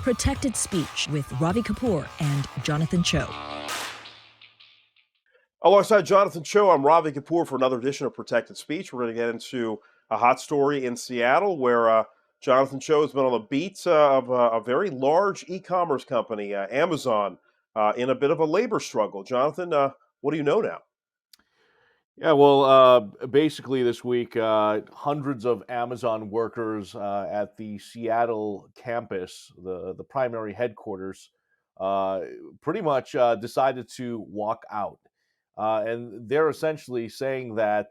Protected Speech with Ravi Kapur and Jonathan Choe. Alongside Jonathan Choe, I'm Ravi Kapur for another edition of Protected Speech. We're going to get into a hot story in Seattle where Jonathan Choe has been on the beat of a very large e-commerce company, Amazon, in a bit of a labor struggle. Jonathan, what do you know now? Yeah, well, basically this week, hundreds of Amazon workers at the Seattle campus, the primary headquarters, uh, pretty much decided to walk out. And they're essentially saying that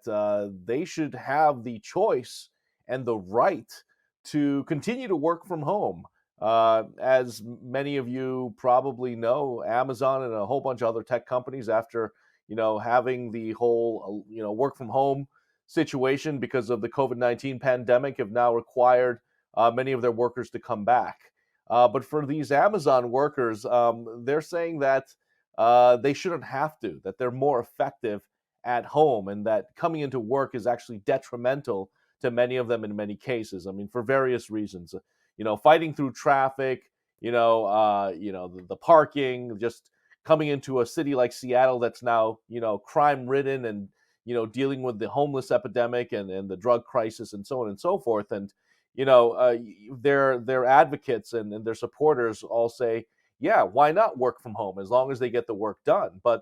they should have the choice and the right to continue to work from home. As many of you probably know, Amazon and a whole bunch of other tech companies, after having the whole, work from home situation because of the COVID-19 pandemic, have now required many of their workers to come back. But for these Amazon workers, they're saying that they shouldn't have to, that they're more effective at home, and that coming into work is actually detrimental to many of them in many cases. I mean, for various reasons, fighting through traffic, the parking, just coming into a city like Seattle that's now, crime ridden, and, dealing with the homeless epidemic and the drug crisis and so on and so forth. And, their advocates and their supporters all say, yeah, why not work from home as long as they get the work done? But,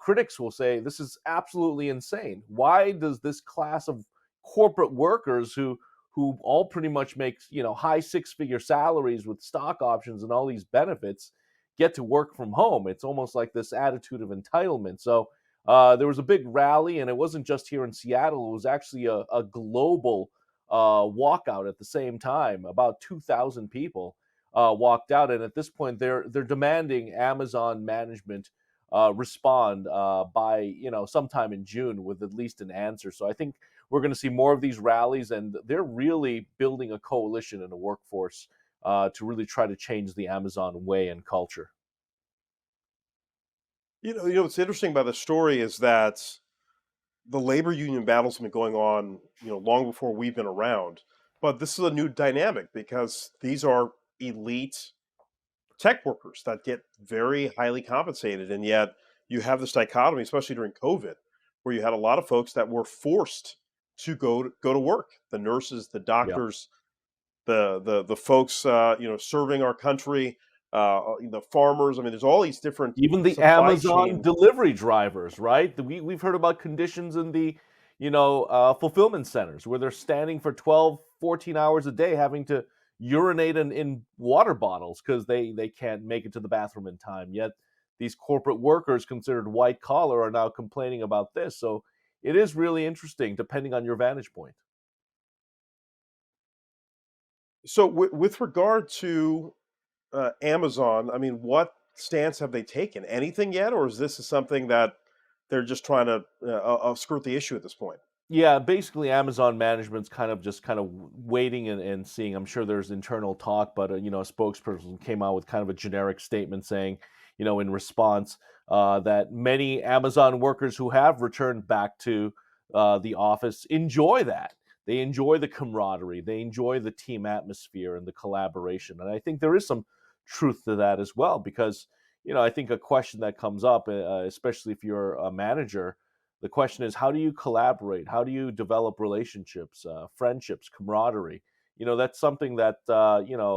critics will say this is absolutely insane. Why does this class of corporate workers who all pretty much make, high six-figure salaries with stock options and all these benefits get to work from home? It's almost like this attitude of entitlement. So there was a big rally, and it wasn't just here in Seattle. It was actually a global walkout at the same time. About 2,000 people walked out, and at this point, they're demanding Amazon management respond by sometime in June with at least an answer. So I think we're going to see more of these rallies, and they're really building a coalition in the workforce to really try to change the Amazon way and culture. What's interesting about the story is that the labor union battle's been going on, long before we've been around. But this is a new dynamic because these are elite tech workers that get very highly compensated, and yet you have this dichotomy, especially during COVID, where you had a lot of folks that were forced to go to work. The nurses, the Yeah. doctors, the folks, serving our country, the farmers. I mean, there's all these different Even the supply Amazon chain. delivery drivers, right? We've heard about conditions in the, fulfillment centers where they're standing for 12, 14 hours a day having to urinate in water bottles because they can't make it to the bathroom in time. Yet these corporate workers considered white collar are now complaining about this. So it is really interesting depending on your vantage point. So, with regard to Amazon, I mean, what stance have they taken? Anything yet, or is this something that they're just trying to skirt the issue at this point? Yeah, basically Amazon management's kind of waiting and seeing. I'm sure there's internal talk, but a spokesperson came out with kind of a generic statement saying, in response, that many Amazon workers who have returned back to the office enjoy that. They enjoy the camaraderie, they enjoy the team atmosphere and the collaboration, and I think there is some truth to that as well. Because I think a question that comes up, especially if you're a manager, the question is, how do you collaborate? How do you develop relationships, friendships, camaraderie? That's something that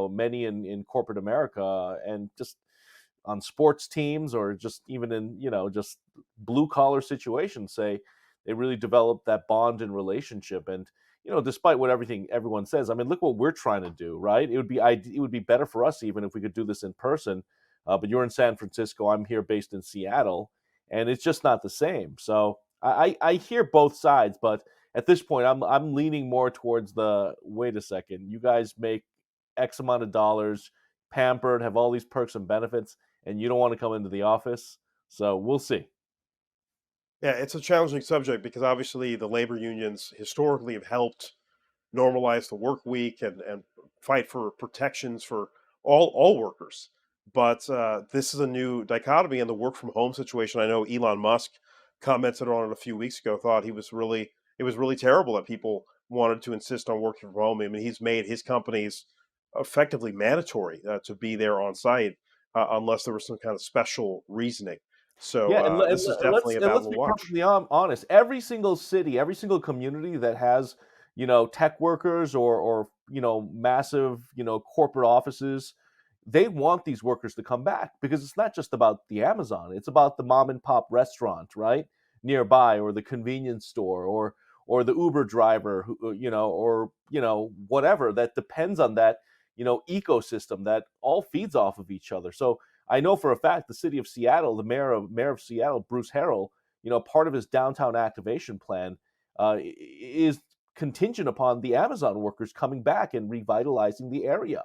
many in corporate America, and just on sports teams, or just even in just blue collar situations, say they really develop that bond and relationship. And despite what everyone says, I mean, look what we're trying to do, right? It would be better for us even if we could do this in person. But you're in San Francisco, I'm here based in Seattle, and it's just not the same. So I hear both sides, but at this point, I'm leaning more towards the, wait a second, you guys make X amount of dollars, pampered, have all these perks and benefits, and you don't want to come into the office. So we'll see. Yeah, it's a challenging subject because obviously the labor unions historically have helped normalize the work week and fight for protections for all workers. But this is a new dichotomy in the work from home situation. I know Elon Musk commented on it a few weeks ago. Thought it was really terrible that people wanted to insist on working from home. I mean, he's made his companies effectively mandatory to be there on site unless there was some kind of special reasoning. So Yeah, this is definitely a battle let's to be watch. perfectly honest. Every single city, every single community that has, tech workers or massive, corporate offices, they want these workers to come back because it's not just about the Amazon. It's about the mom and pop restaurant, right? Nearby, or the convenience store, or the Uber driver who, or whatever that depends on that, ecosystem that all feeds off of each other. So I know for a fact the city of Seattle, the mayor of Seattle, Bruce Harrell, part of his downtown activation plan is contingent upon the Amazon workers coming back and revitalizing the area,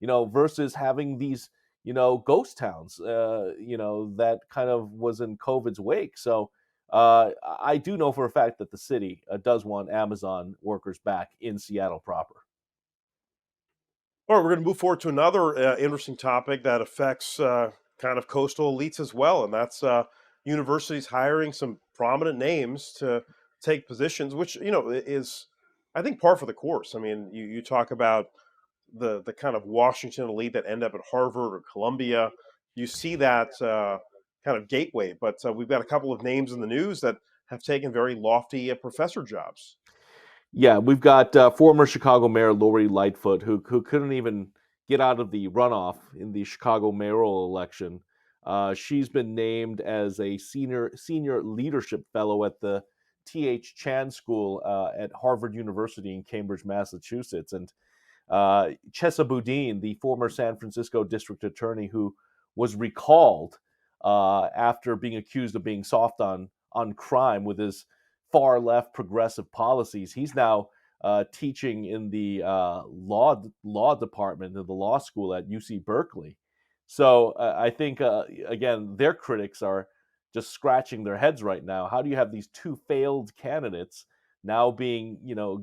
versus having these, ghost towns, that kind of was in COVID's wake. So I do know for a fact that the city does want Amazon workers back in Seattle proper. All right, we're going to move forward to another interesting topic that affects kind of coastal elites as well, and that's universities hiring some prominent names to take positions, which is, I think, par for the course. I mean, you talk about the kind of Washington elite that end up at Harvard or Columbia. You see that kind of gateway, but we've got a couple of names in the news that have taken very lofty professor jobs. Yeah, we've got former Chicago Mayor Lori Lightfoot, who couldn't even get out of the runoff in the Chicago mayoral election. She's been named as a senior leadership fellow at the T.H. Chan School at Harvard University in Cambridge, Massachusetts, and Chesa Boudin, the former San Francisco district attorney who was recalled after being accused of being soft on crime with his far left progressive policies. He's now teaching in the law department of the law school at UC Berkeley. So I think again their critics are just scratching their heads right now. How do you have these two failed candidates now being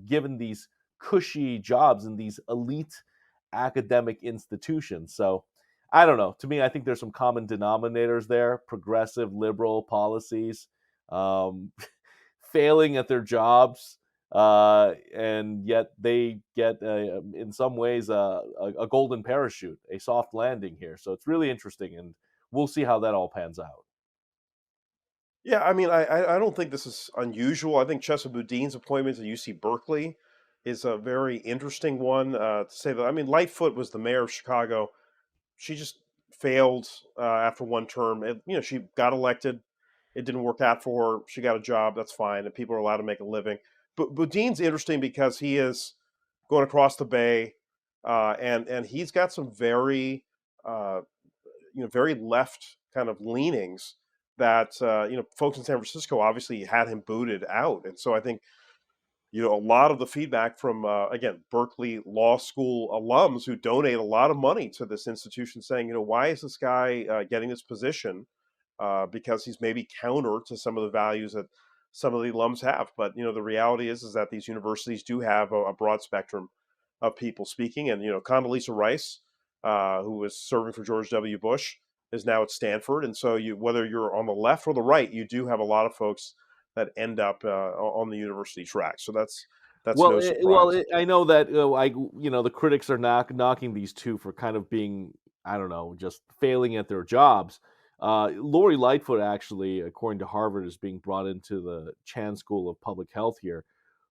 given these cushy jobs in these elite academic institutions? So I don't know. To me, I think there's some common denominators there: progressive liberal policies, um, failing at their jobs, and yet they get, in some ways, a golden parachute, a soft landing here. So it's really interesting, and we'll see how that all pans out. Yeah, I mean, I don't think this is unusual. I think Chesa Boudin's appointment to UC Berkeley is a very interesting one. To say that, I mean, Lightfoot was the mayor of Chicago. She just failed after one term. She got elected. It didn't work out for her. She got a job. That's fine, and people are allowed to make a living. But Boudin's interesting because he is going across the bay, and he's got some very uh, very left kind of leanings that folks in San Francisco obviously had him booted out, and so I think a lot of the feedback from again Berkeley Law School alums who donate a lot of money to this institution, saying, why is this guy getting this position? Because he's maybe counter to some of the values that some of the alums have. But the reality is that these universities do have a broad spectrum of people speaking, and Condoleezza Rice, who was serving for George W. Bush, is now at Stanford, and so whether you're on the left or the right, you do have a lot of folks that end up on the university track. So that's Well, no surprise. I know that the critics are knocking these two for kind of being, I don't know, just failing at their jobs. Lori Lightfoot, actually, according to Harvard, is being brought into the Chan School of Public Health here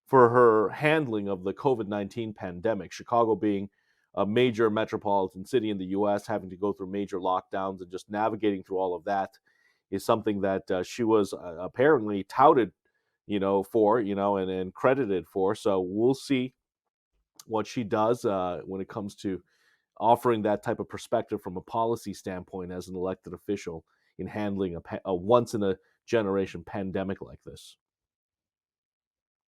for her handling of the COVID-19 pandemic. Chicago being a major metropolitan city in the U.S., having to go through major lockdowns and just navigating through all of that is something that she was apparently touted for, and credited for. So we'll see what she does when it comes to offering that type of perspective from a policy standpoint as an elected official in handling a once in a generation pandemic like this.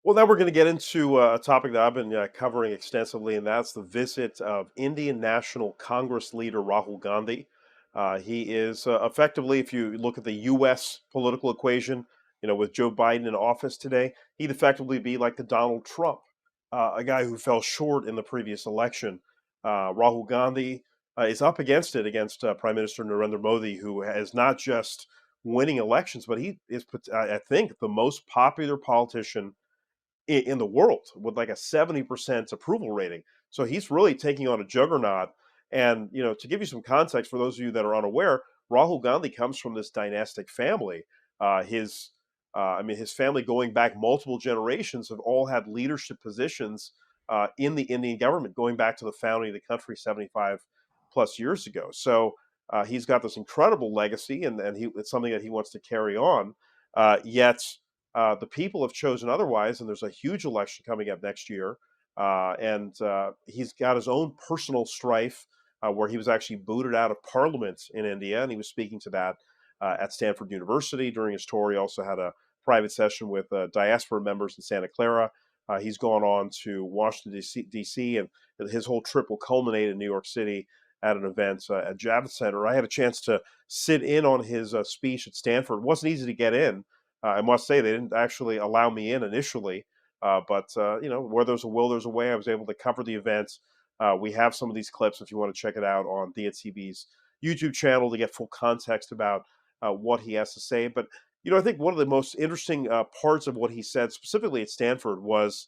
Well, now we're going to get into a topic that I've been covering extensively, and that's the visit of Indian National Congress leader Rahul Gandhi. He is effectively, if you look at the U.S. political equation, with Joe Biden in office today, he'd effectively be like the Donald Trump, a guy who fell short in the previous election. Rahul Gandhi is up against it against Prime Minister Narendra Modi, who is not just winning elections, but he is, I think, the most popular politician in the world with like a 70% approval rating. So he's really taking on a juggernaut. And, to give you some context for those of you that are unaware, Rahul Gandhi comes from this dynastic family. His family going back multiple generations have all had leadership positions in the Indian government, going back to the founding of the country 75 plus years ago. So he's got this incredible legacy, and it's something that he wants to carry on. Yet the people have chosen otherwise, and there's a huge election coming up next year. And he's got his own personal strife where he was actually booted out of parliament in India, and he was speaking to that at Stanford University during his tour. He also had a private session with diaspora members in Santa Clara. He's gone on to Washington, D.C., and his whole trip will culminate in New York City at an event at Javits Center. I had a chance to sit in on his speech at Stanford. It wasn't easy to get in. I must say they didn't actually allow me in initially, but where there's a will, there's a way. I was able to cover the event. We have some of these clips if you want to check it out on Diya TV's YouTube channel to get full context about what he has to say. But I think one of the most interesting parts of what he said, specifically at Stanford, was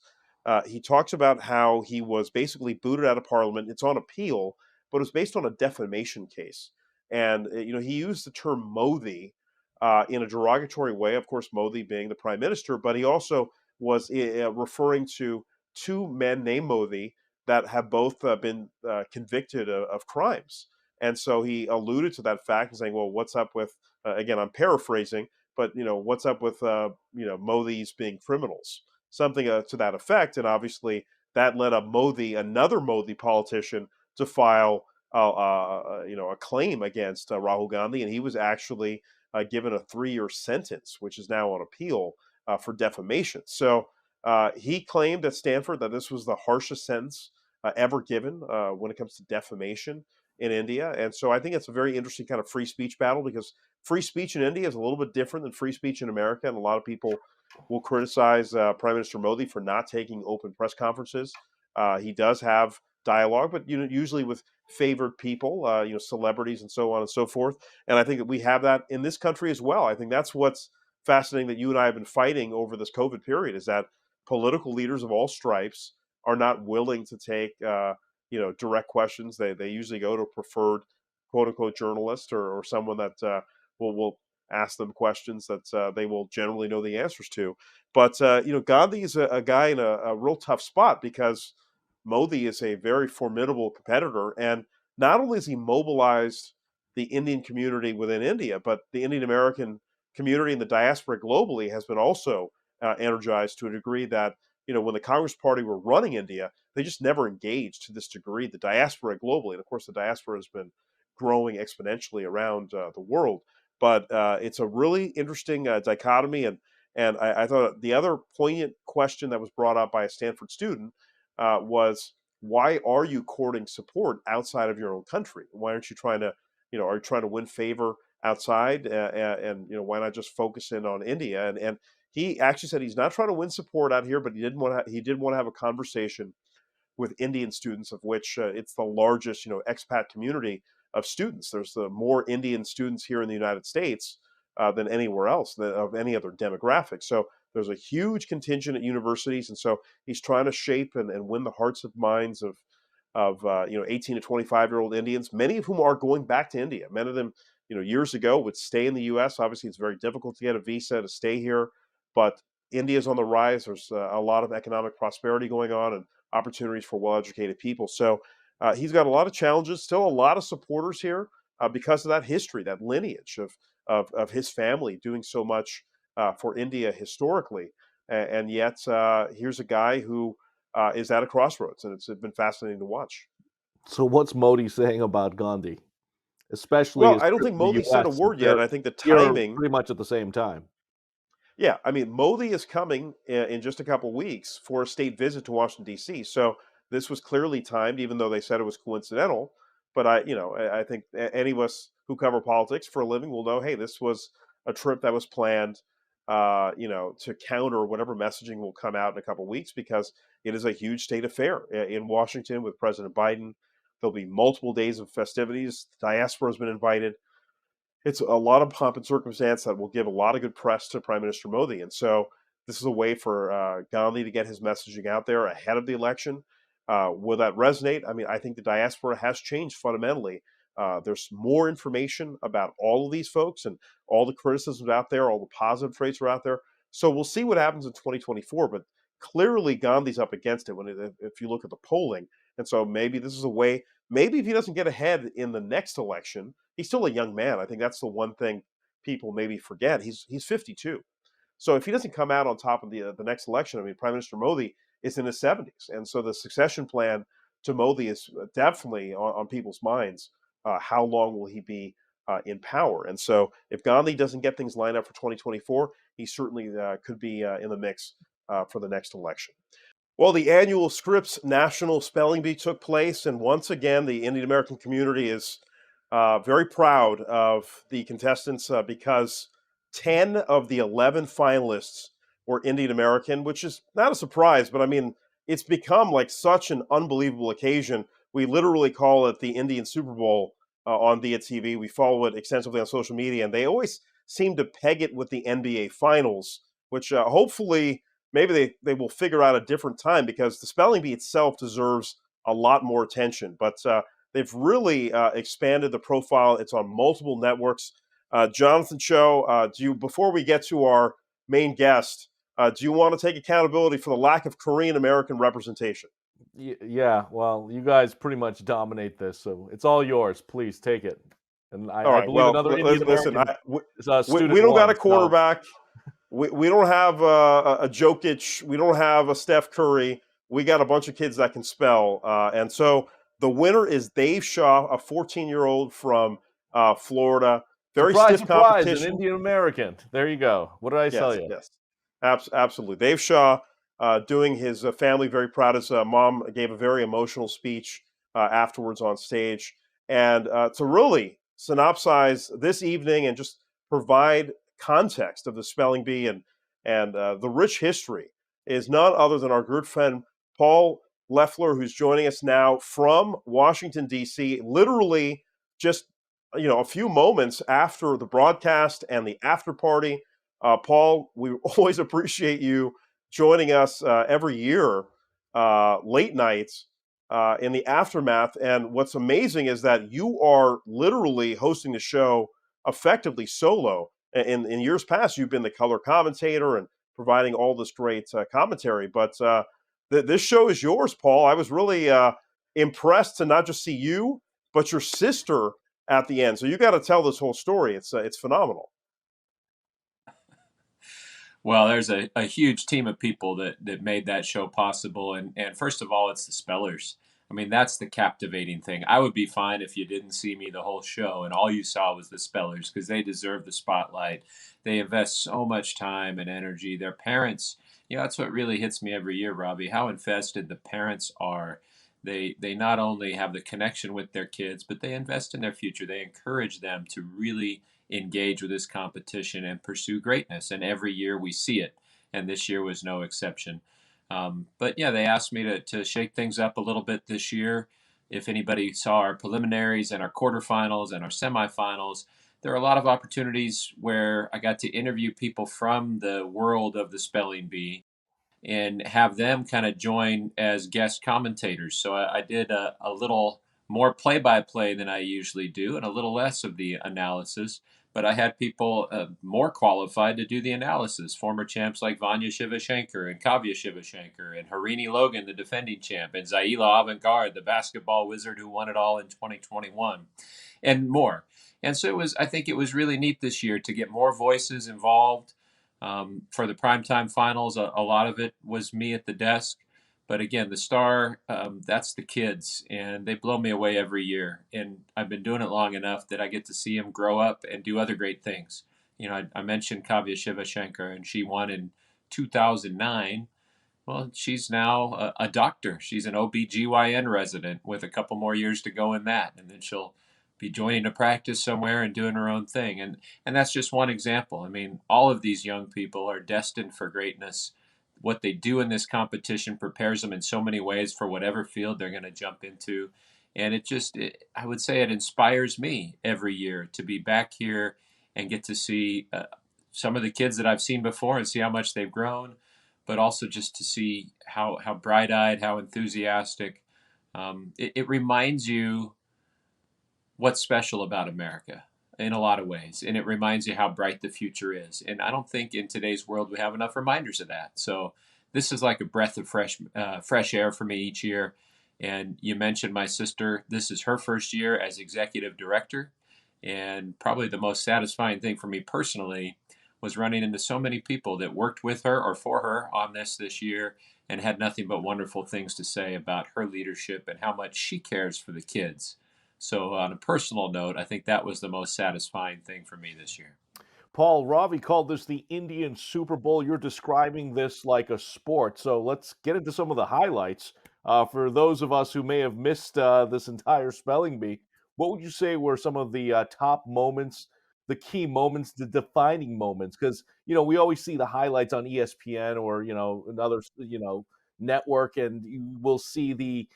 he talks about how he was basically booted out of Parliament. It's on appeal, but it was based on a defamation case, and he used the term Modi in a derogatory way, of course, Modi being the prime minister, but he also was referring to two men named Modi that have both been convicted of crimes. And so he alluded to that fact and saying, well, what's up with, again, I'm paraphrasing, but, what's up with, Modis being criminals? Something to that effect. And obviously that led up another Modi politician, to file, a claim against Rahul Gandhi. And he was actually given a 3-year sentence, which is now on appeal for defamation. So he claimed at Stanford that this was the harshest sentence ever given when it comes to defamation in India. And so I think it's a very interesting kind of free speech battle, because free speech in India is a little bit different than free speech in America. And a lot of people will criticize Prime Minister Modi for not taking open press conferences. He does have dialogue, but usually with favored people, celebrities and so on and so forth. And I think that we have that in this country as well. I think that's what's fascinating, that you and I have been fighting over this COVID period, is that political leaders of all stripes are not willing to take direct questions. They usually go to a preferred quote unquote journalist, or someone that will ask them questions that they will generally know the answers to. But Gandhi is a guy in a real tough spot, because Modi is a very formidable competitor, and not only has he mobilized the Indian community within India, but the Indian American community and the diaspora globally has been also energized to a degree that, when the Congress Party were running India, they just never engaged to this degree. The diaspora globally, and of course, the diaspora has been growing exponentially around the world. But it's a really interesting dichotomy, and I thought the other poignant question that was brought up by a Stanford student was, why are you courting support outside of your own country? Why aren't you trying to, are you trying to win favor outside? And why not just focus in on India? And he actually said he's not trying to win support out here, but he did want to have a conversation with Indian students, of which it's the largest, expat community of students. There's more Indian students here in the United States than anywhere else, of any other demographic. So there's a huge contingent at universities, and so he's trying to shape and win the hearts and minds of 18 to 25-year-old Indians, many of whom are going back to India. Many of them, years ago would stay in the U.S. Obviously, it's very difficult to get a visa to stay here, but India's on the rise. There's a lot of economic prosperity going on, and opportunities for well-educated people. So he's got a lot of challenges, still a lot of supporters here because of that history, that lineage of his family doing so much for India historically. And yet here's a guy who is at a crossroads, and it's been fascinating to watch. So what's Modi saying about Gandhi, especially Well, his I don't trip think to the Modi said a U.S. word yet. They're I think the here timing. pretty much at the same time. Yeah, I mean, Modi is coming in just a couple weeks for a state visit to Washington D.C. So this was clearly timed, even though they said it was coincidental. But I think any of us who cover politics for a living will know, hey, this was a trip that was planned, to counter whatever messaging will come out in a couple weeks, because it is a huge state affair in Washington with President Biden. There'll be multiple days of festivities. The diaspora has been invited. It's a lot of pomp and circumstance that will give a lot of good press to Prime Minister Modi. And so this is a way for Gandhi to get his messaging out there ahead of the election. Will that resonate? I mean, I think the diaspora has changed fundamentally. There's more information about all of these folks, and all the criticisms out there, all the positive traits are out there. So we'll see what happens in 2024. But clearly, Gandhi's up against it if you look at the polling. And so maybe this is a way. Maybe if he doesn't get ahead in the next election, he's still a young man. I think that's the one thing people maybe forget. He's 52. So if he doesn't come out on top of the next election, I mean, Prime Minister Modi is in his 70s, and so the succession plan to Modi is definitely on people's minds. How long will he be in power? And so if Gandhi doesn't get things lined up for 2024, he certainly could be in the mix for the next election. Well, the annual Scripps National Spelling Bee took place, and once again, the Indian American community is very proud of the contestants because 10 of the 11 finalists were Indian American, which is not a surprise, but I mean, it's become like such an unbelievable occasion. We literally call it the Indian Super Bowl on Diya TV. We follow it extensively on social media, and they always seem to peg it with the NBA Finals, which hopefully maybe they will figure out a different time because the spelling bee itself deserves a lot more attention. But they've really expanded the profile. It's on multiple networks. Jonathan Choe, before we get to our main guest, do you want to take accountability for the lack of Korean American representation? Yeah, well, you guys pretty much dominate this, so it's all yours. Please take it. And All I right. believe Well, another Indian listen, American we student don't got won. a quarterback. We don't have a Jokic. We don't have a Steph Curry. We got a bunch of kids that can spell. And so the winner is Dave Shaw, a 14-year-old from Florida. Very Surprise, stiff surprise, an competition. Indian American. There you go. What did I tell Yes, you? yes. Absolutely. Dave Shaw doing his family very proud. His mom gave a very emotional speech afterwards on stage. And to really synopsize this evening and just provide context of the spelling bee and the rich history is none other than our good friend Paul Loeffler, who's joining us now from Washington, D.C., literally just a few moments after the broadcast and the after party. Paul, we always appreciate you joining us every year, late nights in the aftermath. And what's amazing is that you are literally hosting the show effectively solo. In years past, you've been the color commentator and providing all this great commentary. But this show is yours, Paul. I was really impressed to not just see you, but your sister at the end. So you got to tell this whole story. It's phenomenal. Well, there's a huge team of people that made that show possible. And first of all, it's the spellers. I mean, that's the captivating thing. I would be fine if you didn't see me the whole show and all you saw was the spellers because they deserve the spotlight. They invest so much time and energy. Their parents, that's what really hits me every year, Robbie, how invested the parents are. They not only have the connection with their kids, but they invest in their future. They encourage them to really engage with this competition and pursue greatness. And every year we see it. And this year was no exception. But yeah, they asked me to shake things up a little bit this year. If anybody saw our preliminaries and our quarterfinals and our semifinals, there are a lot of opportunities where I got to interview people from the world of the spelling bee and have them kind of join as guest commentators. So I did a little more play by play than I usually do and a little less of the analysis. But I had people more qualified to do the analysis. Former champs like Vanya Shivashankar and Kavya Shivashankar and Harini Logan, the defending champ, and Zaila Avant-Garde, the basketball wizard who won it all in 2021, and more. And so I think it was really neat this year to get more voices involved. For the primetime finals, a lot of it was me at the desk. But again, the star, that's the kids, and they blow me away every year. And I've been doing it long enough that I get to see them grow up and do other great things. I mentioned Kavya Shivashankar, and she won in 2009. Well, she's now a doctor. She's an OB/GYN resident with a couple more years to go in that. And then she'll be joining a practice somewhere and doing her own thing. And that's just one example. I mean, all of these young people are destined for greatness. What they do in this competition prepares them in so many ways for whatever field they're going to jump into. And I would say it inspires me every year to be back here and get to see some of the kids that I've seen before and see how much they've grown. but also just to see how bright eyed, how enthusiastic. It reminds you what's special about America in a lot of ways, and it reminds you how bright the future is. And I don't think in today's world we have enough reminders of that. So this is like a breath of fresh air for me each year. And you mentioned my sister. This is her first year as executive director, and probably the most satisfying thing for me personally was running into so many people that worked with her or for her on this year and had nothing but wonderful things to say about her leadership and how much she cares for the kids. So, on a personal note, I think that was the most satisfying thing for me this year. Paul, Ravi called this the Indian Super Bowl. You're describing this like a sport. So let's get into some of the highlights. For those of us who may have missed this entire spelling bee, what would you say were some of the top moments, the key moments, the defining moments? Because, we always see the highlights on ESPN or, another, network, and you will see the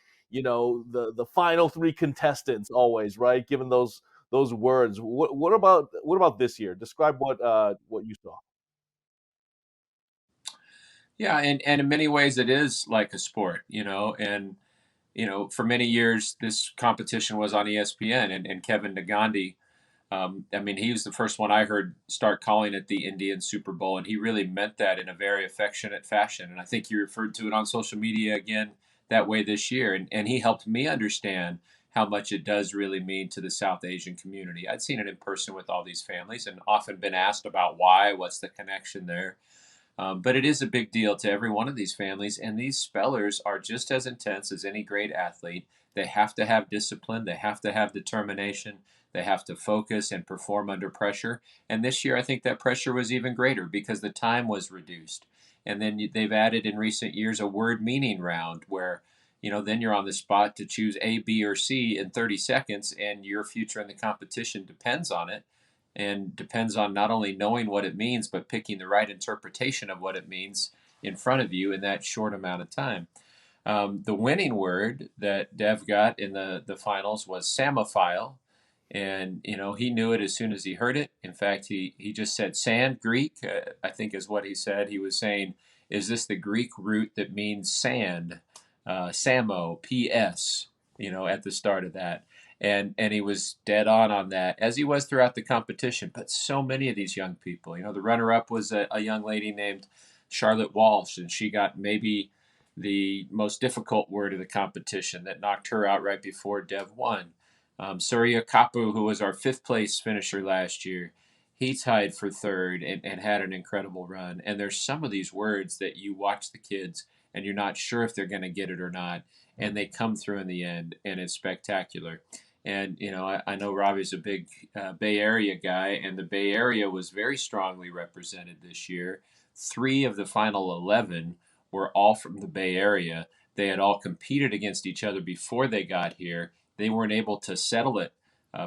final three contestants always, right? Given those words. What about this year? Describe what you saw. Yeah, and in many ways it is like a sport, and for many years this competition was on ESPN, and Kevin Nagandi. I mean, he was the first one I heard start calling it the Indian Super Bowl, and he really meant that in a very affectionate fashion. And I think you referred to it on social media again that way this year. And he helped me understand how much it does really mean to the South Asian community. I'd seen it in person with all these families and often been asked about why, what's the connection there. But it is a big deal to every one of these families, and these spellers are just as intense as any great athlete. They have to have discipline, they have to have determination, they have to focus and perform under pressure. And this year, I think that pressure was even greater because the time was reduced. And then they've added in recent years a word meaning round where then you're on the spot to choose A, B, or C in 30 seconds, and your future in the competition depends on it and depends on not only knowing what it means, but picking the right interpretation of what it means in front of you in that short amount of time. The winning word that Dev got in the finals was samophile. And, he knew it as soon as he heard it. In fact, he just said sand, Greek, I think is what he said. He was saying, is this the Greek root that means sand? Samo, P.S., at the start of that. And he was dead on that, as he was throughout the competition. But so many of these young people, the runner-up was a young lady named Charlotte Walsh, and she got maybe the most difficult word of the competition that knocked her out right before Dev won. Surya Kapur, who was our fifth place finisher last year, he tied for third and had an incredible run. And there's some of these words that you watch the kids and you're not sure if they're going to get it or not. And they come through in the end, and it's spectacular. And, I know Ravi's a big Bay Area guy, and the Bay Area was very strongly represented this year. 3 of the final 11 were all from the Bay Area. They had all competed against each other before they got here. They weren't able to settle it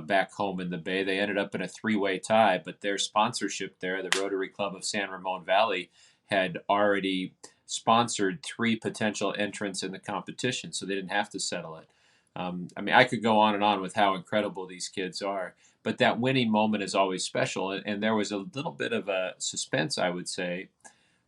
back home in the Bay. They ended up in a 3-way tie, but their sponsorship there, the Rotary Club of San Ramon Valley, had already sponsored 3 potential entrants in the competition, so they didn't have to settle it. I mean, I could go on and on with how incredible these kids are, but that winning moment is always special. And there was a little bit of a suspense, I would say,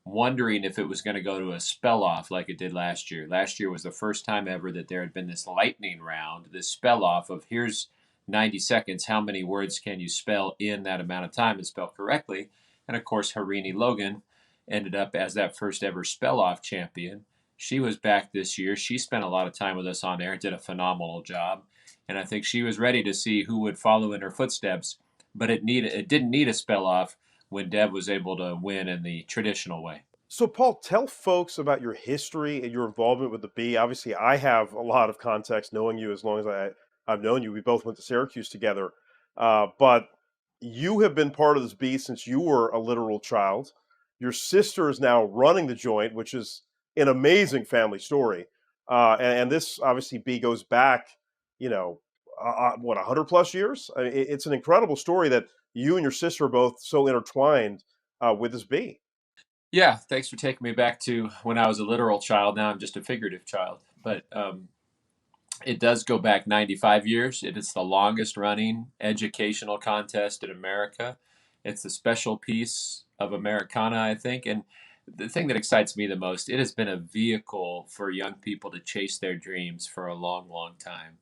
wondering if it was going to go to a spell off like it did last year. Last year was the first time ever that there had been this lightning round, this spell off of here's 90 seconds, how many words can you spell in that amount of time and spell correctly? And of course, Harini Logan ended up as that first ever spell off champion. She was back this year. She spent a lot of time with us on air, did a phenomenal job. And I think she was ready to see who would follow in her footsteps, but it didn't need a spell off when Dev was able to win in the traditional way. So, Paul, tell folks about your history and your involvement with the Bee. Obviously, I have a lot of context knowing you as long as I've known you. We both went to Syracuse together. But you have been part of this Bee since you were a literal child. Your sister is now running the joint, which is an amazing family story. And this, obviously, Bee goes back, what, 100 plus years? I mean, it's an incredible story that you and your sister are both so intertwined with this Bee. Yeah, thanks for taking me back to when I was a literal child. Now I'm just a figurative child. But it does go back 95 years. It is the longest running educational contest in America. It's a special piece of Americana, I think. And the thing that excites me the most, it has been a vehicle for young people to chase their dreams for a long, long time.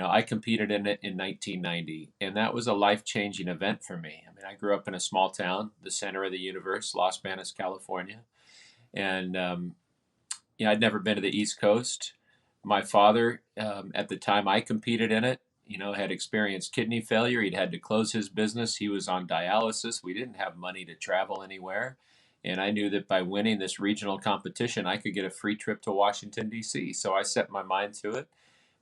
I competed in it in 1990, and that was a life-changing event for me. I mean, I grew up in a small town, the center of the universe, Los Banos, California, and I'd never been to the East Coast. My father, at the time I competed in it, had experienced kidney failure. He'd had to close his business. He was on dialysis. We didn't have money to travel anywhere. And I knew that by winning this regional competition, I could get a free trip to Washington, D.C. So I set my mind to it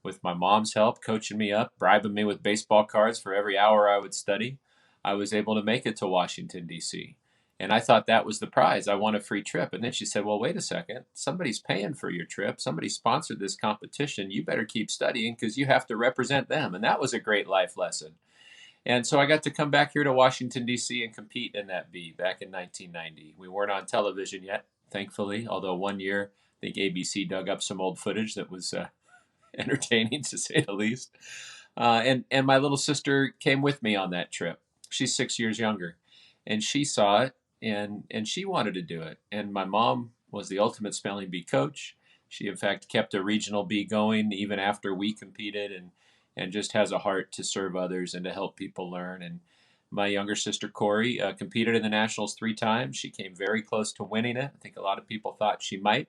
with my mom's help, coaching me up, bribing me with baseball cards for every hour I would study. I was able to make it to Washington, D.C. And I thought that was the prize. I won a free trip. And then she said, well, wait a second. Somebody's paying for your trip. Somebody sponsored this competition. You better keep studying because you have to represent them. And that was a great life lesson. And so I got to come back here to Washington, D.C. and compete in that B back in 1990. We weren't on television yet, thankfully, although one year I think ABC dug up some old footage that was entertaining to say the least. And my little sister came with me on that trip. She's 6 years younger, and she saw it, and she wanted to do it. And my mom was the ultimate spelling bee coach. She in fact kept a regional bee going even after we competed, and just has a heart to serve others and to help people learn. And my younger sister Corey competed in the nationals 3 times. She came very close to winning it. I think a lot of people thought she might.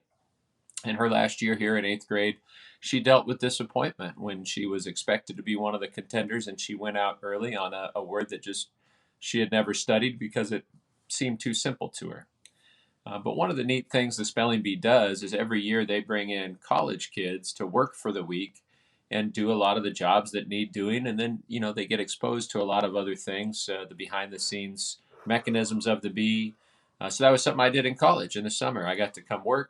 In her last year here in 8th grade, she dealt with disappointment when she was expected to be one of the contenders, and she went out early on a word that just she had never studied because it seemed too simple to her. But one of the neat things the spelling bee does is every year they bring in college kids to work for the week and do a lot of the jobs that need doing, and then they get exposed to a lot of other things, the behind the scenes mechanisms of the bee. So that was something I did in college in the summer. I got to come work.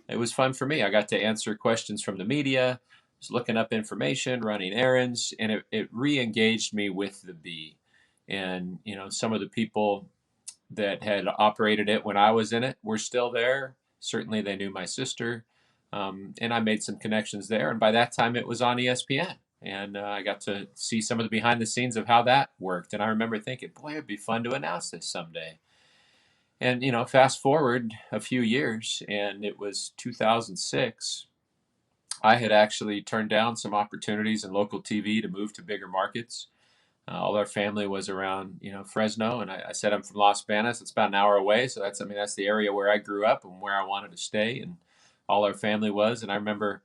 It was fun for me. I got to answer questions from the media, was looking up information, running errands, and it re-engaged me with the bee. And some of the people that had operated it when I was in it were still there. Certainly, they knew my sister, and I made some connections there. And by that time, it was on ESPN, and I got to see some of the behind the scenes of how that worked. And I remember thinking, boy, it'd be fun to announce this someday. And fast forward a few years, and it was 2006. I had actually turned down some opportunities in local TV to move to bigger markets. All our family was around, Fresno, and I said I'm from Los Banos. It's about an hour away, so that's the area where I grew up and where I wanted to stay, and all our family was. And I remember,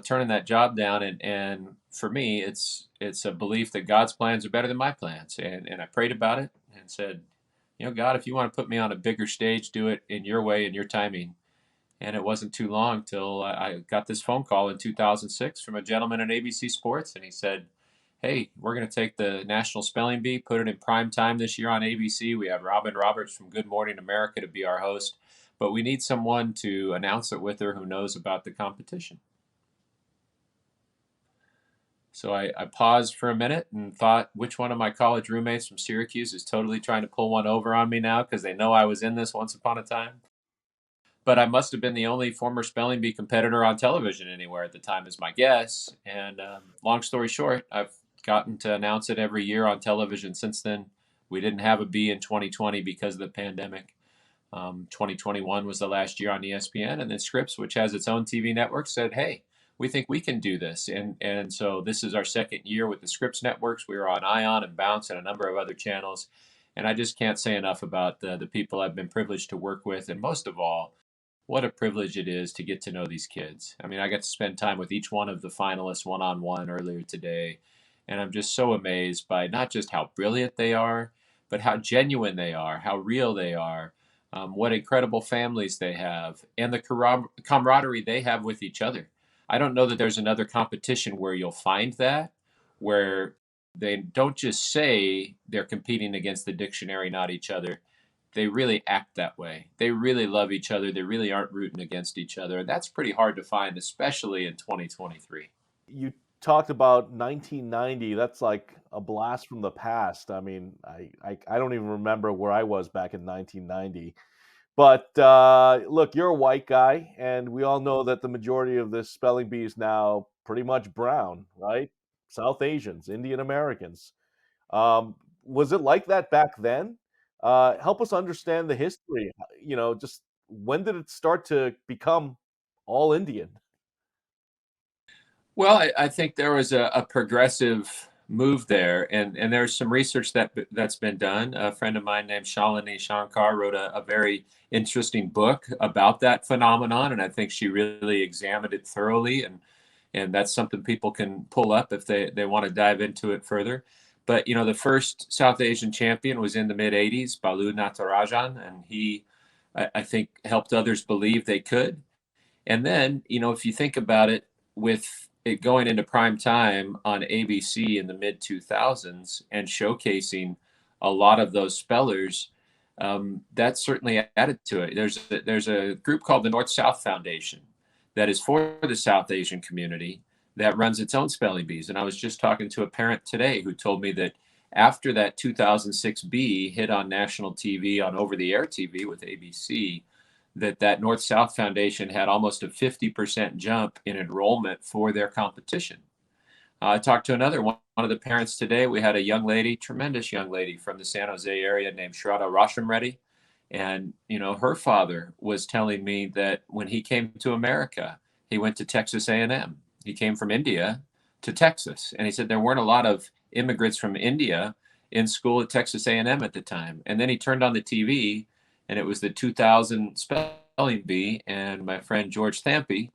turning that job down, and for me, it's a belief that God's plans are better than my plans, and I prayed about it and said, God, if you want to put me on a bigger stage, do it in your way and your timing. And it wasn't too long till I got this phone call in 2006 from a gentleman at ABC Sports, and he said, hey, we're going to take the National Spelling Bee, put it in prime time this year on ABC. We have Robin Roberts from Good Morning America to be our host, but we need someone to announce it with her who knows about the competition. So I paused for a minute and thought, which one of my college roommates from Syracuse is totally trying to pull one over on me now because they know I was in this once upon a time? But I must have been the only former spelling bee competitor on television anywhere at the time, is my guess. And long story short, I've gotten to announce it every year on television since then. We didn't have a bee in 2020 because of the pandemic. 2021 was the last year on ESPN, and then Scripps, which has its own TV network, said, hey, we think we can do this. And so this is our second year with the Scripps networks. We were on Ion and Bounce and a number of other channels. And I just can't say enough about the people I've been privileged to work with. And most of all, what a privilege it is to get to know these kids. I mean, I got to spend time with each one of the finalists one-on-one earlier today. And I'm just so amazed by not just how brilliant they are, but how genuine they are, how real they are, what incredible families they have, and the camaraderie they have with each other. I don't know that there's another competition where you'll find that, where they don't just say they're competing against the dictionary, not each other. They really act that way. They really love each other. They really aren't rooting against each other. And that's pretty hard to find, especially in 2023. You talked about 1990. That's like a blast from the past. I mean, I don't even remember where I was back in 1990. But look, you're a white guy, and we all know that the majority of the spelling bee is now pretty much brown, right? South Asians, Indian Americans. Was it like that back then? Help us understand the history. Just when did it start to become all Indian? Well, I think there was a progressive move there, and there's some research that's been done. A friend of mine named Shalini Shankar wrote a very interesting book about that phenomenon, and I think she really examined it thoroughly, and that's something people can pull up if they want to dive into it further. But the first South Asian champion was in the mid '80s, Balu Natarajan, and he, I think, helped others believe they could. And then, if you think about it, with it going into prime time on ABC in the mid 2000s and showcasing a lot of those spellers, that certainly added to it. There's a group called the North South Foundation that is for the South Asian community that runs its own spelling bees. And I was just talking to a parent today who told me that after that 2006 bee hit on national TV, on over the air TV with ABC, that North South Foundation had almost a 50% jump in enrollment for their competition. I talked to another one of the parents today. We had a young lady, tremendous young lady from the San Jose area named Shraddha Rashamreddy. And, her father was telling me that when he came to America, he went to Texas A&M. He came from India to Texas. And he said there weren't a lot of immigrants from India in school at Texas A&M at the time. And then he turned on the TV, and it was the 2000 spelling bee. And my friend George Thampy,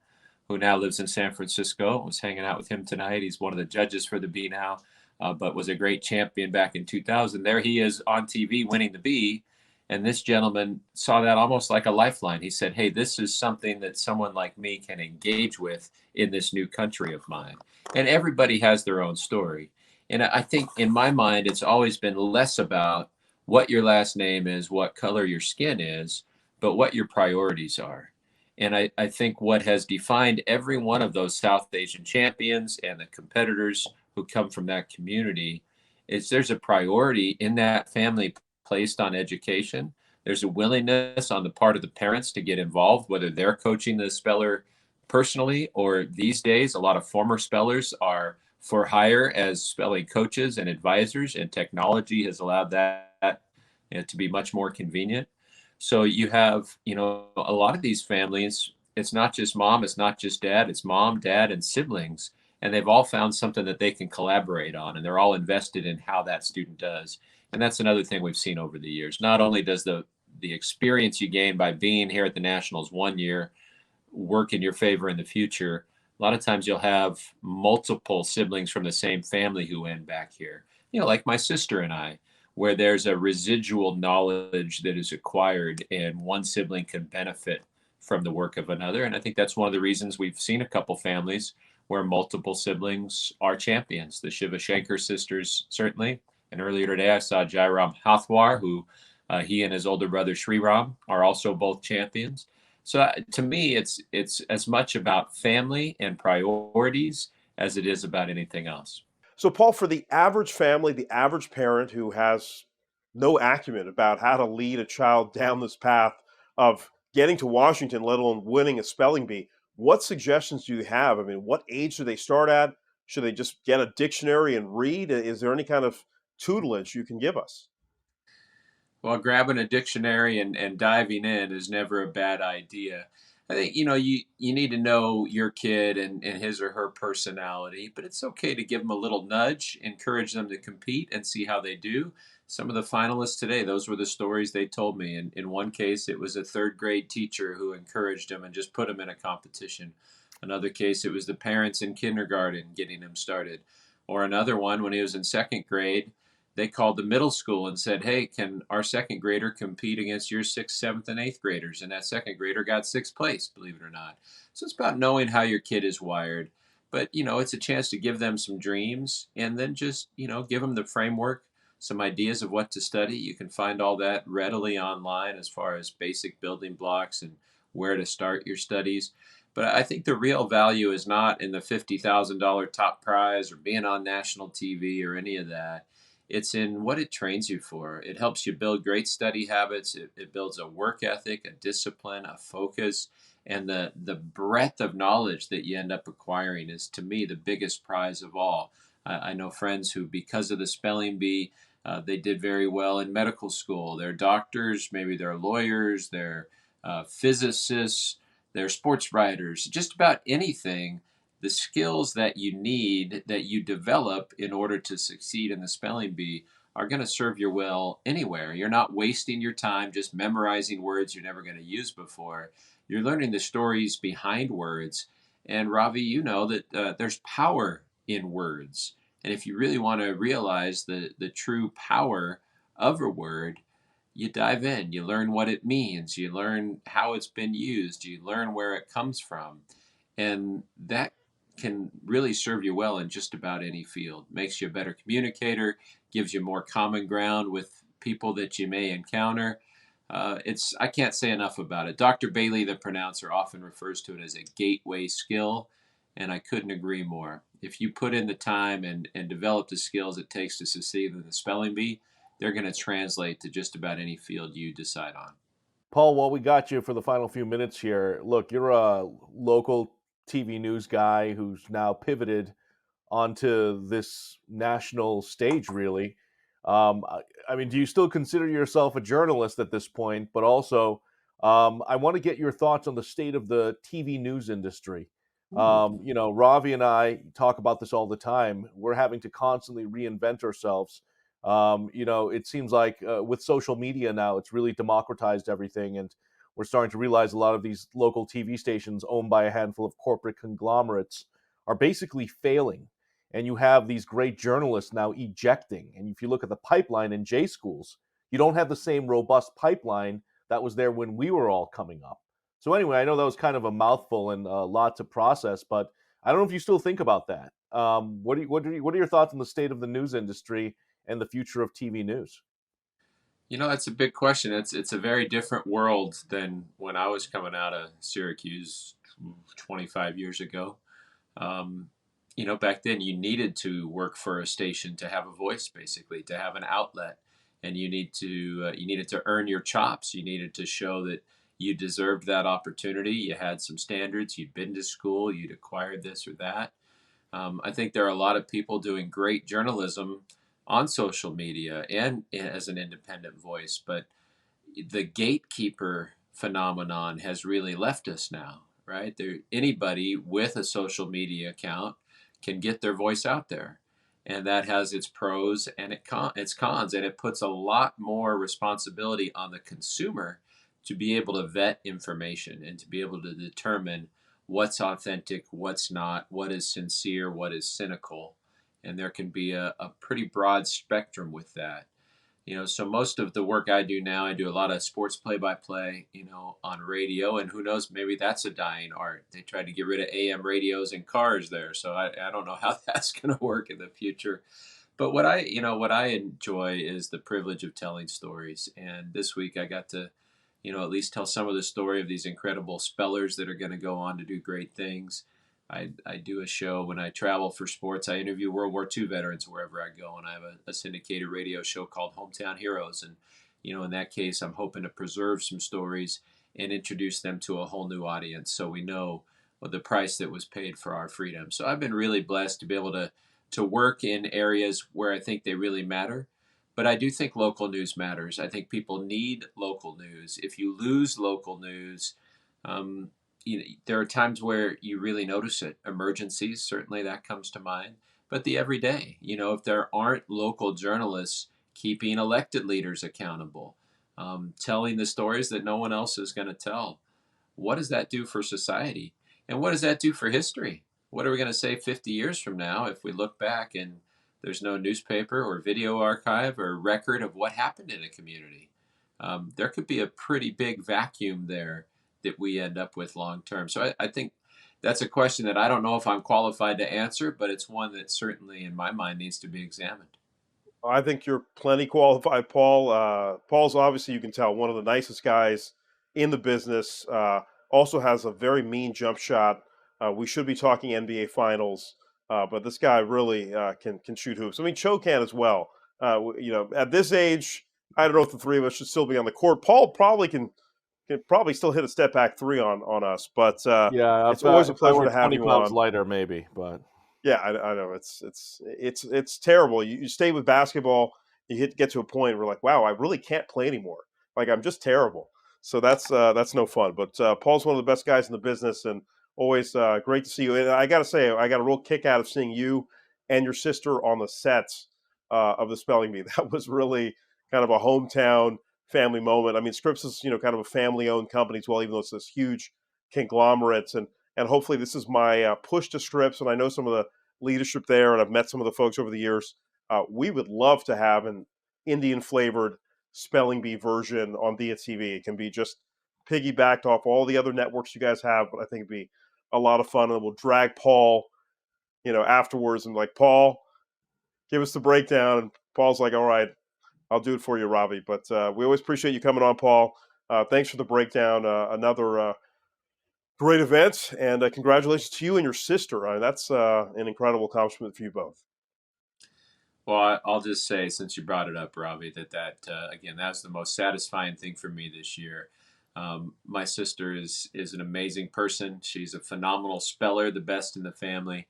who now lives in San Francisco, was hanging out with him tonight. He's one of the judges for the bee now, but was a great champion back in 2000. There he is on TV winning the bee. And this gentleman saw that almost like a lifeline. He said, hey, this is something that someone like me can engage with in this new country of mine. And everybody has their own story. And I think in my mind, it's always been less about what your last name is, what color your skin is, but what your priorities are. And I think what has defined every one of those South Asian champions and the competitors who come from that community is there's a priority in that family placed on education. There's a willingness on the part of the parents to get involved, whether they're coaching the speller personally, or these days, a lot of former spellers are for hire as spelling coaches and advisors, and technology has allowed that to be much more convenient. So you have, a lot of these families, it's not just mom, it's not just dad, it's mom, dad, and siblings. And they've all found something that they can collaborate on, and they're all invested in how that student does. And that's another thing we've seen over the years. Not only does the experience you gain by being here at the Nationals one year work in your favor in the future, a lot of times you'll have multiple siblings from the same family who end back here. Like my sister and I, where there's a residual knowledge that is acquired, and one sibling can benefit from the work of another. And I think that's one of the reasons we've seen a couple families where multiple siblings are champions. The Shiva Shankar sisters, certainly. And earlier today, I saw Jairam Hathwar, who he and his older brother Sriram are also both champions. So to me, it's as much about family and priorities as it is about anything else. So, Paul, for the average family, the average parent who has no acumen about how to lead a child down this path of getting to Washington, let alone winning a spelling bee, what suggestions do you have? I mean, what age do they start at? Should they just get a dictionary and read? Is there any kind of tutelage you can give us? Well, grabbing a dictionary and diving in is never a bad idea. I think, you need to know your kid and his or her personality, but it's okay to give them a little nudge, encourage them to compete and see how they do. Some of the finalists today, those were the stories they told me. In one case, it was a third grade teacher who encouraged him and just put him in a competition. Another case, it was the parents in kindergarten getting him started. Or another one, when he was in second grade, they called the middle school and said, hey, can our second grader compete against your sixth, seventh, and eighth graders? And that second grader got sixth place, believe it or not. So it's about knowing how your kid is wired. But, it's a chance to give them some dreams, and then just, give them the framework, some ideas of what to study. You can find all that readily online as far as basic building blocks and where to start your studies. But I think the real value is not in the $50,000 top prize or being on national TV or any of that. It's in what it trains you for. It helps you build great study habits. It builds a work ethic, a discipline, a focus, and the breadth of knowledge that you end up acquiring is, to me, the biggest prize of all. I know friends who, because of the spelling bee, they did very well in medical school. They're doctors, maybe they're lawyers, they're physicists, they're sports writers, just about anything. The skills that you need, that you develop in order to succeed in the spelling bee, are going to serve you well anywhere. You're not wasting your time just memorizing words you're never going to use before. You're learning the stories behind words. And Ravi, you know that there's power in words. And if you really want to realize the true power of a word, you dive in, you learn what it means, you learn how it's been used, you learn where it comes from. And that can really serve you well in just about any field. Makes you a better communicator, gives you more common ground with people that you may encounter. I can't say enough about it. Dr. Bailey, the pronouncer, often refers to it as a gateway skill, and I couldn't agree more. If you put in the time and develop the skills it takes to succeed in the spelling bee, they're going to translate to just about any field you decide on. Paul, while we got you for the final few minutes here, look, you're a local TV news guy who's now pivoted onto this national stage, really. I mean, do you still consider yourself a journalist at this point? But also, I want to get your thoughts on the state of the TV news industry. Ravi and I talk about this all the time. We're having to constantly reinvent ourselves. It seems like with social media now, it's really democratized everything, and we're starting to realize a lot of these local TV stations owned by a handful of corporate conglomerates are basically failing, and you have these great journalists now ejecting. And if you look at the pipeline in J schools, you don't have the same robust pipeline that was there when we were all coming up. So anyway, I know that was kind of a mouthful and a lot to process, but I don't know if you still think about that. What are your thoughts on the state of the news industry and the future of TV news? That's a big question. It's a very different world than when I was coming out of Syracuse 25 years ago. Um, Back then you needed to work for a station to have a voice, basically, to have an outlet, and you needed to earn your chops. You needed to show that you deserved that opportunity. You had some standards. You'd been to school. You'd acquired this or that. I think there are a lot of people doing great journalism on social media and as an independent voice, but the gatekeeper phenomenon has really left us now, right? Anybody with a social media account can get their voice out there. And that has its pros and its cons, and it puts a lot more responsibility on the consumer to be able to vet information and to be able to determine what's authentic, what's not, what is sincere, what is cynical. And there can be a pretty broad spectrum with that. So most of the work I do now, I do a lot of sports play-by-play, on radio, and who knows, maybe that's a dying art. They tried to get rid of AM radios in cars there, so I don't know how that's going to work in the future. But what I enjoy is the privilege of telling stories. And this week I got to, at least tell some of the story of these incredible spellers that are going to go on to do great things. I do a show when I travel for sports. I interview World War II veterans wherever I go, and I have a syndicated radio show called Hometown Heroes. And in that case, I'm hoping to preserve some stories and introduce them to a whole new audience, so we know the price that was paid for our freedom. So I've been really blessed to be able to work in areas where I think they really matter. But I do think local news matters. I think people need local news. If you lose local news, um, there are times where you really notice it. Emergencies, certainly that comes to mind. But the everyday, if there aren't local journalists keeping elected leaders accountable, telling the stories that no one else is going to tell, what does that do for society? And what does that do for history? What are we going to say 50 years from now if we look back and there's no newspaper or video archive or record of what happened in a community? There could be a pretty big vacuum there that we end up with long term. So I think that's a question that I don't know if I'm qualified to answer, but it's one that certainly in my mind needs to be examined. I think you're plenty qualified, Paul. Paul's obviously, you can tell, one of the nicest guys in the business. Also has a very mean jump shot. We should be talking NBA Finals, but this guy really can shoot hoops. I mean, Choe can as well. At this age, I don't know if the three of us should still be on the court. Paul probably can probably still hit a step back three on us, but Yeah, it's always a if I pleasure were to have 20 you pounds on. lighter, maybe, but Yeah, I know it's terrible. You stay with basketball, get to a point where like, wow, I really can't play anymore. Like I'm just terrible. So that's no fun. But Paul's one of the best guys in the business, and always great to see you. And I got to say, I got a real kick out of seeing you and your sister on the sets of the spelling bee. That was really kind of a hometown family moment. I mean, Scripps is kind of a family-owned company as well, even though it's this huge conglomerate. And hopefully this is my push to Scripps. And I know some of the leadership there, and I've met some of the folks over the years. We would love to have an Indian flavored spelling bee version on Diya TV. It can be just piggybacked off all the other networks you guys have, but I think it'd be a lot of fun. And we'll drag Paul, afterwards and like, Paul, give us the breakdown. And Paul's like, all right, I'll do it for you, Ravi. But we always appreciate you coming on, Paul. Thanks for the breakdown. Another great event, and congratulations to you and your sister. That's an incredible accomplishment for you both. Well, I'll just say, since you brought it up, Ravi, that again, that's the most satisfying thing for me this year. My sister is an amazing person. She's a phenomenal speller, the best in the family.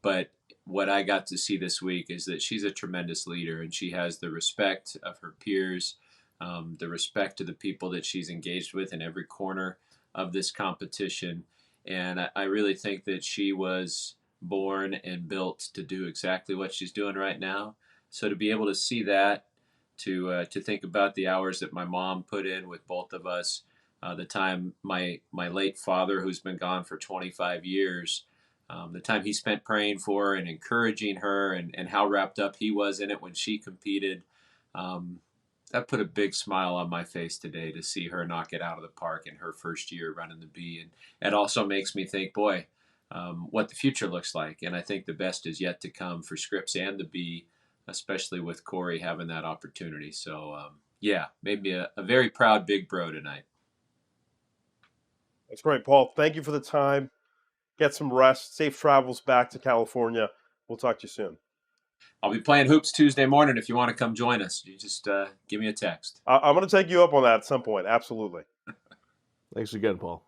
But what I got to see this week is that she's a tremendous leader, and she has the respect of her peers, the respect of the people that she's engaged with in every corner of this competition. And I really think that she was born and built to do exactly what she's doing right now. So to be able to see that, to think about the hours that my mom put in with both of us, the time my late father, who's been gone for 25 years, the time he spent praying for her and encouraging her, and how wrapped up he was in it when she competed. That put a big smile on my face today to see her knock it out of the park in her first year running the bee. And it also makes me think, boy, what the future looks like. And I think the best is yet to come for Scripps and the bee, especially with Corey having that opportunity. So, yeah, made me a very proud big bro tonight. That's great, Paul. Thank you for the time. Get some rest. Safe travels back to California. We'll talk to you soon. I'll be playing hoops Tuesday morning. If you want to come join us, you just give me a text. I'm going to take you up on that at some point. Absolutely. Thanks again, Paul.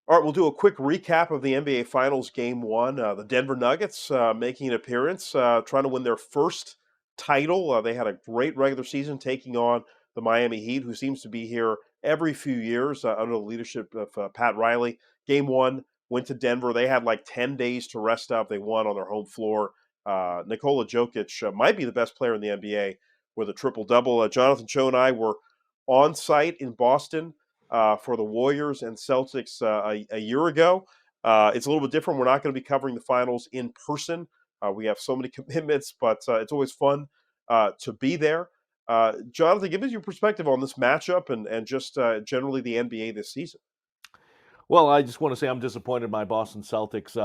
All right, we'll do a quick recap of the NBA Finals Game 1. The Denver Nuggets making an appearance, trying to win their first title. They had a great regular season taking on the Miami Heat, who seems to be here every few years under the leadership of Pat Riley. Game 1 went to Denver. They had like 10 days to rest up. They won on their home floor. Nikola Jokic might be the best player in the NBA with a triple-double. Jonathan Choe and I were on site in Boston for the Warriors and Celtics a year ago. It's a little bit different. We're not going to be covering the finals in person. We have so many commitments, but it's always fun to be there. Jonathan, give us your perspective on this matchup and just generally the NBA this season. Well, I just want to say I'm disappointed my Boston Celtics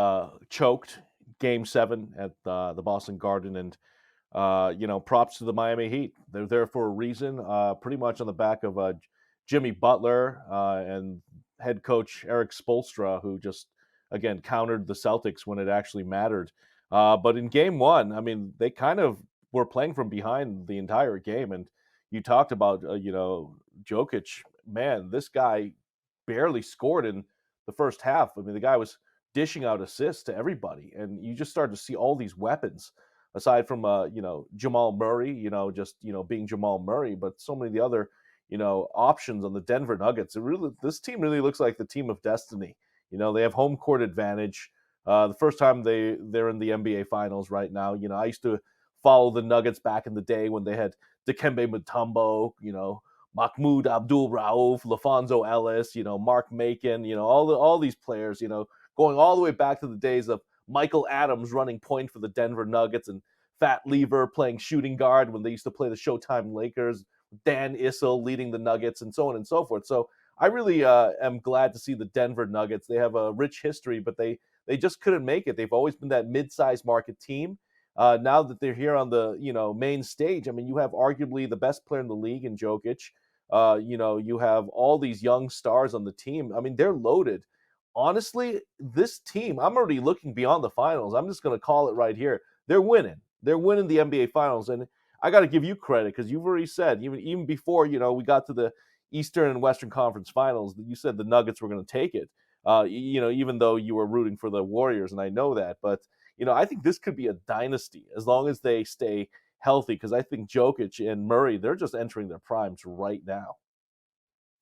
choked Game 7 at the Boston Garden, and props to the Miami Heat. They're there for a reason, pretty much on the back of Jimmy Butler and head coach Eric Spoelstra, who just, again, countered the Celtics when it actually mattered. But in Game 1, I mean, they kind of were playing from behind the entire game. And you talked about, Jokic. Man, this guy barely scored in the first half. I mean, the guy was dishing out assists to everybody. And you just started to see all these weapons aside from Jamal Murray, being Jamal Murray, but so many of the other options on the Denver Nuggets. This team really looks like the team of destiny. They have home court advantage. The first time they're in the NBA Finals right now. I used to follow the Nuggets back in the day when they had Dikembe Mutombo, Mahmoud Abdul-Rauf, LaFonso Ellis, Mark Macon, all these players, going all the way back to the days of Michael Adams running point for the Denver Nuggets and Fat Lever playing shooting guard when they used to play the Showtime Lakers, Dan Issel leading the Nuggets, and so on and so forth. So I really am glad to see the Denver Nuggets. They have a rich history, but they just couldn't make it. They've always been that mid-sized market team. Now that they're here on the main stage, I mean, you have arguably the best player in the league in Jokic. You have all these young stars on the team. I mean, they're loaded. Honestly, this team, I'm already looking beyond the finals. I'm just going to call it right here. They're winning. They're winning the NBA Finals. And I got to give you credit because you've already said, even before, we got to the Eastern and Western Conference Finals, you said the Nuggets were going to take it, even though you were rooting for the Warriors, and I know that. But, I think this could be a dynasty as long as they stay healthy because I think Jokic and Murray, they're just entering their primes right now.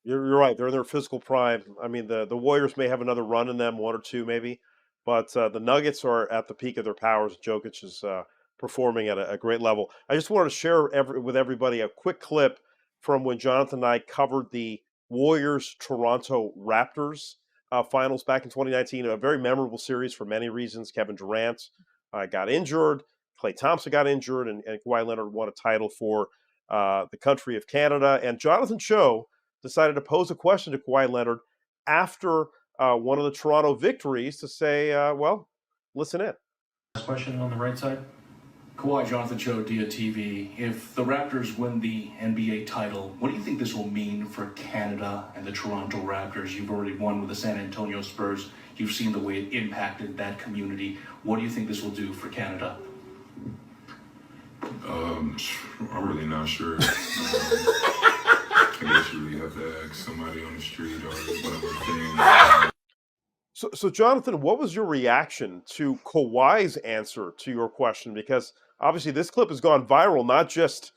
You're right. They're in their physical prime. I mean, the Warriors may have another run in them, one or two maybe, but the Nuggets are at the peak of their powers. Jokic is performing at a great level. I just wanted to share with everybody a quick clip from when Jonathan and I covered the Warriors Toronto Raptors finals back in 2019. A very memorable series for many reasons. Kevin Durant got injured, Klay Thompson got injured, and Kawhi Leonard won a title for the country of Canada. And Jonathan Choe decided to pose a question to Kawhi Leonard after one of the Toronto victories to say, well, listen in. Last question on the right side. Kawhi, Jonathan Choe, Diya TV. If the Raptors win the NBA title, what do you think this will mean for Canada and the Toronto Raptors? You've already won with the San Antonio Spurs. You've seen the way it impacted that community. What do you think this will do for Canada? I'm really not sure. I guess you really have to ask somebody on the street or whatever thing. So Jonathan, what was your reaction to Kawhi's answer to your question? Because obviously this clip has gone viral, not just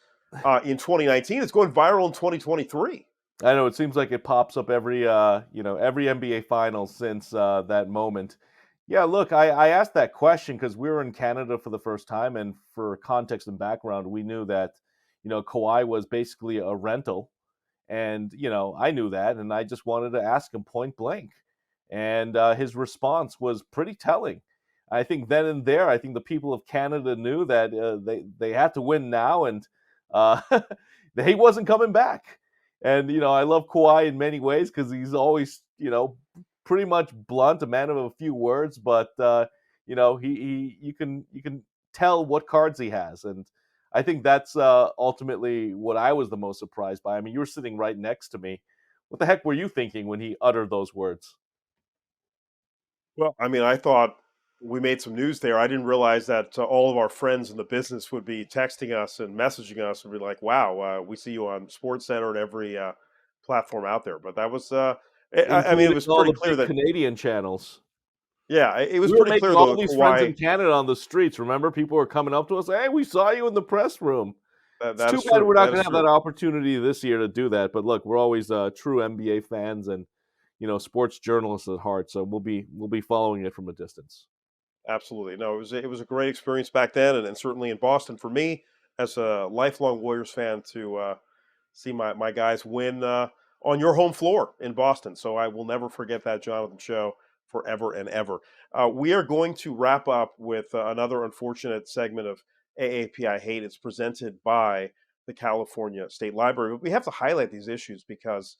in 2019, it's going viral in 2023. I know it seems like it pops up every every NBA final since that moment. Yeah, look, I asked that question because we were in Canada for the first time, and for context and background, we knew that Kawhi was basically a rental, and I knew that, and I just wanted to ask him point blank, and his response was pretty telling. I think then and there, I think the people of Canada knew that they had to win now, and uh, he wasn't coming back. And I love Kawhi in many ways because he's always pretty much blunt, a man of a few words, but he you can tell what cards he has, and I think that's ultimately what I was the most surprised by. I mean, you were sitting right next to me. What the heck were you thinking when he uttered those words? Well, I mean, I thought we made some news there. I didn't realize that all of our friends in the business would be texting us and messaging us and be like, "Wow, we see you on Sports Center and every platform out there." But that was, I mean, it Including was all pretty the clear big that, Canadian channels. yeah, it was We were pretty making clear all though. these friends in Kawhi, Canada on the streets. Remember, people were coming up to us, "Hey, we saw you in the press room." It's that too is bad true. we're not That going is to have that true. opportunity this year to do that. But look, we're always true NBA fans and sports journalists at heart, so we'll be following it from a distance. Absolutely. No, it was a great experience back then, and certainly in Boston for me as a lifelong Warriors fan to see my guys win on your home floor in Boston. So I will never forget that, Jonathan Show, forever and ever. We are going to wrap up with another unfortunate segment of AAPI Hate. It's presented by the California State Library. But we have to highlight these issues because,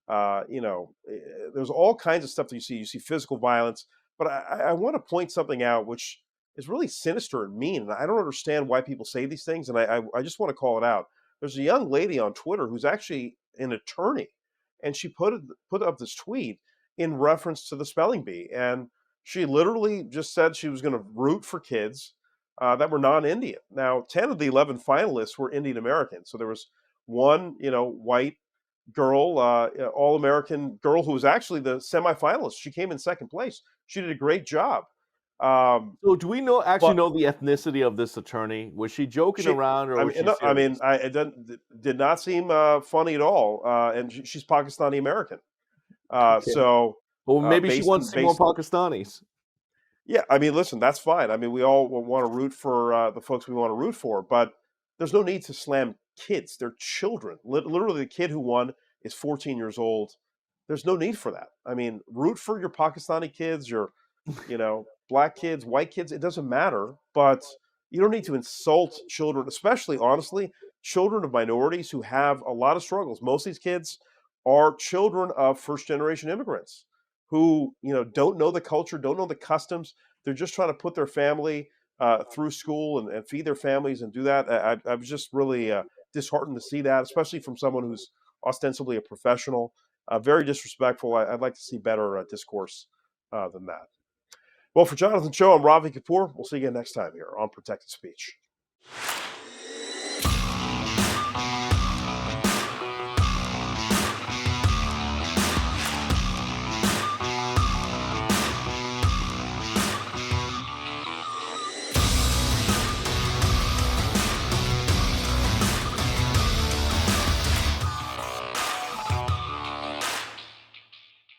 there's all kinds of stuff that you see. You see physical violence, but I want to point something out which is really sinister and mean. And I don't understand why people say these things. And I just want to call it out. There's a young lady on Twitter who's actually an attorney, and she put up this tweet in reference to the spelling bee, and she literally just said she was going to root for kids that were non-Indian. Now, 10 of the 11 finalists were Indian American, so there was one, white girl, All American girl who was actually the semifinalist. She came in second place. She did a great job. Um, So, do we actually but know the ethnicity of this attorney? Was she joking she, around or I was mean, she no, I mean, serious? it did not seem funny at all. And she's Pakistani American. Okay. So Well, maybe she based wants in to see more based Pakistanis. Yeah, I mean, listen, that's fine. I mean, we all want to root for the folks we want to root for, but there's no need to slam kids. They're children. Literally, the kid who won is 14 years old. There's no need for that. I mean, root for your Pakistani kids, your, black kids, white kids. It doesn't matter, but you don't need to insult children, especially, honestly, children of minorities who have a lot of struggles. Most of these kids are children of first generation immigrants who don't know the culture, don't know the customs. They're just trying to put their family through school and feed their families and do that. I was just really disheartened to see that, especially from someone who's ostensibly a professional. Very disrespectful. I'd like to see better discourse than that. Well, for Jonathan Cho, I'm Ravi Kapur. We'll see you again next time here on Protected Speech.